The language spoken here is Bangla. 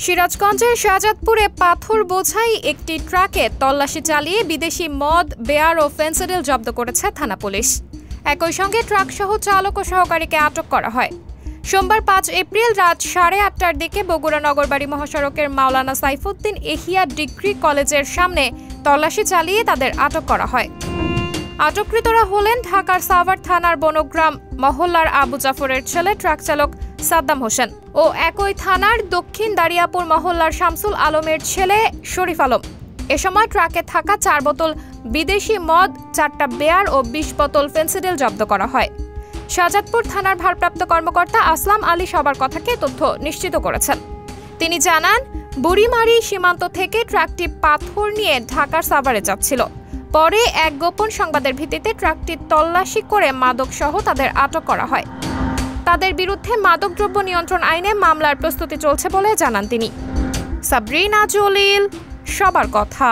সিরাজগঞ্জের শাহজাদপুরে পাথর বোঝাই একটি ট্রাকে তল্লাশি চালিয়ে বিদেশি মদ, বেয়ার ও ফেন্সিডিল জব্দ করেছে থানা পুলিশ। একই সঙ্গে ট্রাক সহ চালক ও সহকারীকে আটক করা হয়। সোমবার 5 এপ্রিল রাত 8:30টার দিকে বগুড়া নগরবাড়ি মহাসড়কের মাওলানা সাইফুদ্দিন এহিয়া ডিগ্রি কলেজের সামনে তল্লাশি চালিয়ে তাদের আটক করা হয়। আটককৃতরা হলেন ঢাকার সাভার থানার বনগ্রাম মহল্লার আবু জাফরের ছেলে ট্রাক চালক সাদ্দাম হোসেন ও একই থানার দক্ষিণ দারিয়াপুর মহল্লার শামসুল আলমের ছেলে শরীফ আলম। এ সময় ট্রাকে থাকা 4 বোতল বিদেশি মদ, 4টা বেয়ার ও 20 বোতল ফেন্সিডিল জব্দ করা হয়। শাহজাদপুর থানার ভারপ্রাপ্ত কর্মকর্তা আসলাম আলী সবার কথাকে তথ্য নিশ্চিত করেছেন। তিনি জানান, বুড়িমারি সীমান্ত থেকে ট্রাকটি পাথর নিয়ে ঢাকার সাভারে যাচ্ছিল। পরে এক গোপন সংবাদের ভিত্তিতে ট্রাকটি তল্লাশি করে মাদক সহ তাদের আটক করা হয়। তাদের বিরুদ্ধে মাদকদ্রব্য নিয়ন্ত্রণ আইনে মামলার প্রস্তুতি চলছে বলে জানান তিনি। সাবরিনা জলিল, সবার কথা।